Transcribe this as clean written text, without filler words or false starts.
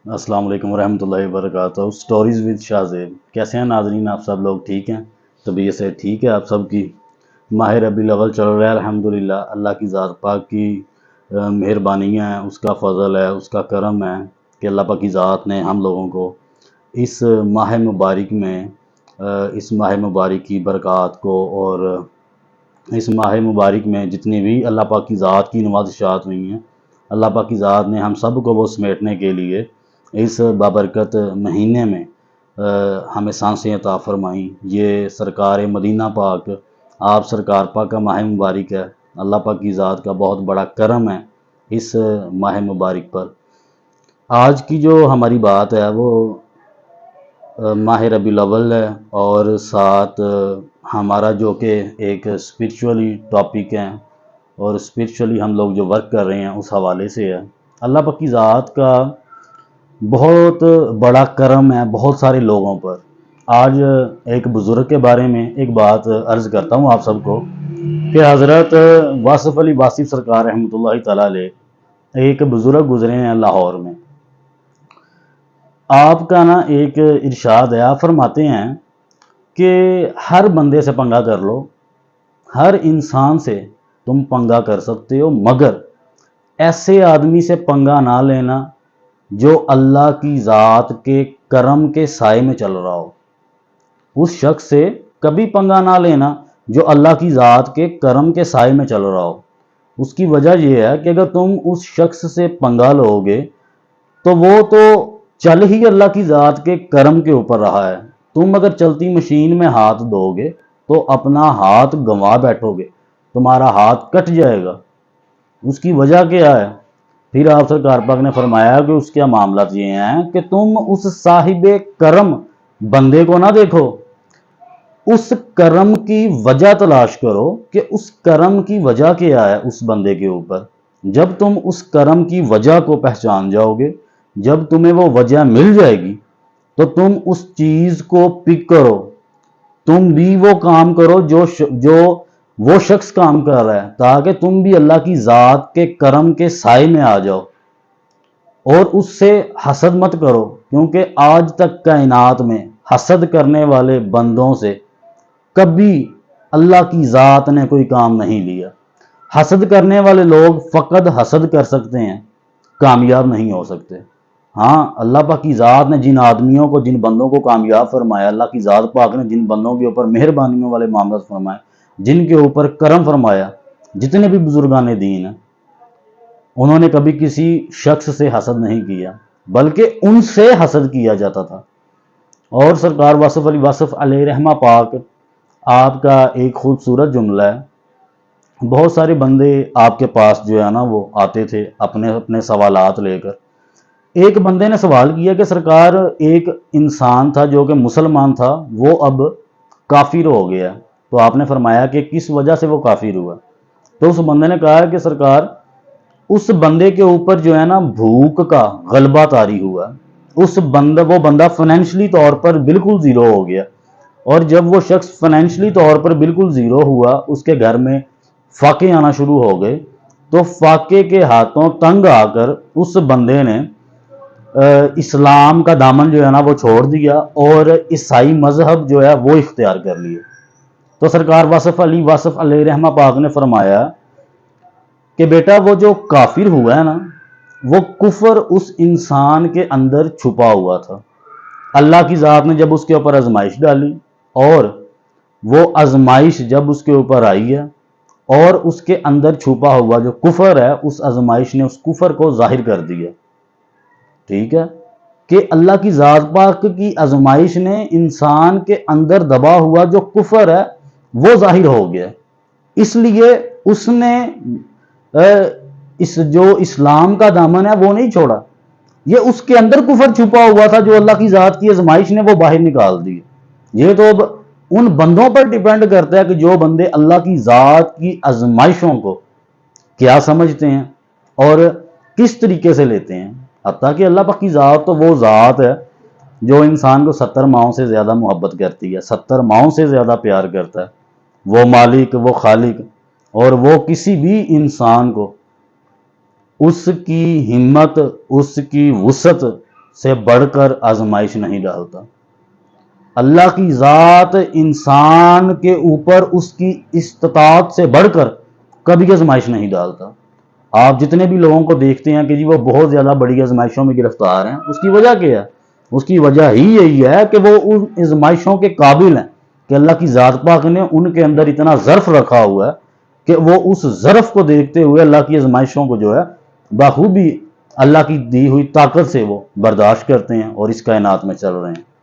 السلام علیکم ورحمۃ اللہ وبرکاتہ۔ سٹوریز ود شاہ زیب، کیسے ہیں ناظرین؟ آپ سب لوگ ٹھیک ہیں؟ طبیعت سے ٹھیک ہے آپ سب کی؟ ماہ ربیع الاول چل رہا ہے الحمدللہ۔ اللہ کی ذات پاک کی مہربانیاں ہیں، اس کا فضل ہے، اس کا کرم ہے کہ اللہ پاک کی ذات نے ہم لوگوں کو اس ماہ مبارک میں اس ماہ مبارک کی برکات کو اور اس ماہ مبارک میں جتنی بھی اللہ پاک کی ذات کی نوازشات ہوئی ہیں، اللہ پاک کی ذات نے ہم سب کو وہ سمیٹنے کے لیے اس بابرکت مہینے میں ہمیں سانسیں عطا فرمائیں۔ یہ سرکار مدینہ پاک، آپ سرکار پاک کا ماہ مبارک ہے۔ اللہ پاک کی ذات کا بہت بڑا کرم ہے اس ماہ مبارک پر۔ آج کی جو ہماری بات ہے وہ ماہ ربیع الاول ہے، اور ساتھ ہمارا جو کہ ایک اسپرچولی ٹاپک ہے، اور اسپرچولی ہم لوگ جو ورک کر رہے ہیں اس حوالے سے ہے۔ اللہ پاک کی ذات کا بہت بڑا کرم ہے بہت سارے لوگوں پر۔ آج ایک بزرگ کے بارے میں ایک بات عرض کرتا ہوں آپ سب کو کہ حضرت واصف علی واصف سرکار رحمۃ اللہ تعالیٰ علیہ ایک بزرگ گزرے ہیں لاہور میں۔ آپ کا نا ایک ارشاد ہے، آپ فرماتے ہیں کہ ہر بندے سے پنگا کر لو، ہر انسان سے تم پنگا کر سکتے ہو، مگر ایسے آدمی سے پنگا نہ لینا جو اللہ کی ذات کے کرم کے سائے میں چل رہا ہو۔ اس شخص سے کبھی پنگا نہ لینا جو اللہ کی ذات کے کرم کے سائے میں چل رہا ہو۔ اس کی وجہ یہ ہے کہ اگر تم اس شخص سے پنگا لو گے تو وہ تو چل ہی اللہ کی ذات کے کرم کے اوپر رہا ہے۔ تم اگر چلتی مشین میں ہاتھ دو گے تو اپنا ہاتھ گنوا بیٹھو گے، تمہارا ہاتھ کٹ جائے گا۔ اس کی وجہ کیا ہے؟ پھر آپ سرکار پاک نے فرمایا کہ اس کے معاملات یہ ہیں کہ تم اس صاحب کرم بندے کو نہ دیکھو، اس کرم کی وجہ تلاش کرو کہ اس کرم کی وجہ کیا ہے اس بندے کے اوپر۔ جب تم اس کرم کی وجہ کو پہچان جاؤ گے، جب تمہیں وہ وجہ مل جائے گی تو تم اس چیز کو پک کرو، تم بھی وہ کام کرو جو وہ شخص کام کر رہا ہے، تاکہ تم بھی اللہ کی ذات کے کرم کے سائے میں آ جاؤ۔ اور اس سے حسد مت کرو، کیونکہ آج تک کائنات میں حسد کرنے والے بندوں سے کبھی اللہ کی ذات نے کوئی کام نہیں لیا۔ حسد کرنے والے لوگ فقط حسد کر سکتے ہیں، کامیاب نہیں ہو سکتے۔ ہاں، اللہ پاک کی ذات نے جن آدمیوں کو، جن بندوں کو کامیاب فرمایا، اللہ کی ذات پاک نے جن بندوں کے اوپر مہربانیوں والے معاملات فرمائے، جن کے اوپر کرم فرمایا، جتنے بھی بزرگان دین ہیں، انہوں نے کبھی کسی شخص سے حسد نہیں کیا، بلکہ ان سے حسد کیا جاتا تھا۔ اور سرکار واصف علی واصف علیہ رحمہ پاک، آپ کا ایک خوبصورت جملہ ہے۔ بہت سارے بندے آپ کے پاس جو ہے نا وہ آتے تھے اپنے اپنے سوالات لے کر۔ ایک بندے نے سوال کیا کہ سرکار، ایک انسان تھا جو کہ مسلمان تھا، وہ اب کافر ہو گیا، تو آپ نے فرمایا کہ کس وجہ سے وہ کافر ہوا؟ تو اس بندے نے کہا کہ سرکار، اس بندے کے اوپر جو ہے نا بھوک کا غلبہ طاری ہوا، وہ بندہ فائنینشلی طور پر بالکل زیرو ہو گیا، اور جب وہ شخص فائنینشلی طور پر بالکل زیرو ہوا، اس کے گھر میں فاقے آنا شروع ہو گئے، تو فاقے کے ہاتھوں تنگ آ کر اس بندے نے اسلام کا دامن جو ہے نا وہ چھوڑ دیا اور عیسائی مذہب جو ہے وہ اختیار کر لیے۔ تو سرکار واصف علی واصف علیہ رحمہ پاک نے فرمایا کہ بیٹا، وہ جو کافر ہوا ہے نا، وہ کفر اس انسان کے اندر چھپا ہوا تھا۔ اللہ کی ذات نے جب اس کے اوپر آزمائش ڈالی، اور وہ آزمائش جب اس کے اوپر آئی ہے اور اس کے اندر چھپا ہوا جو کفر ہے، اس آزمائش نے اس کفر کو ظاہر کر دیا۔ ٹھیک ہے کہ اللہ کی ذات پاک کی آزمائش نے انسان کے اندر دبا ہوا جو کفر ہے وہ ظاہر ہو گیا، اس لیے اس نے جو اسلام کا دامن ہے وہ نہیں چھوڑا۔ یہ اس کے اندر کفر چھپا ہوا تھا جو اللہ کی ذات کی آزمائش نے وہ باہر نکال دی۔ یہ تو اب ان بندوں پر ڈیپینڈ کرتا ہے کہ جو بندے اللہ کی ذات کی آزمائشوں کو کیا سمجھتے ہیں اور کس طریقے سے لیتے ہیں۔ حتیٰ کہ اللہ پاک کی ذات تو وہ ذات ہے جو انسان کو 70 ماؤں سے زیادہ محبت کرتی ہے، 70 ماؤں سے زیادہ پیار کرتا ہے۔ وہ مالک، وہ خالق، اور وہ کسی بھی انسان کو اس کی ہمت، اس کی وسعت سے بڑھ کر آزمائش نہیں ڈالتا۔ اللہ کی ذات انسان کے اوپر اس کی استطاعت سے بڑھ کر کبھی آزمائش نہیں ڈالتا۔ آپ جتنے بھی لوگوں کو دیکھتے ہیں کہ جی وہ بہت زیادہ بڑی آزمائشوں میں گرفتار ہیں، اس کی وجہ کیا ہے؟ اس کی وجہ ہی یہی ہے کہ وہ ان آزمائشوں کے قابل ہیں، کہ اللہ کی ذات پاک نے ان کے اندر اتنا ظرف رکھا ہوا ہے کہ وہ اس ظرف کو دیکھتے ہوئے اللہ کی آزمائشوں کو جو ہے بخوبی اللہ کی دی ہوئی طاقت سے وہ برداشت کرتے ہیں اور اس کائنات میں چل رہے ہیں۔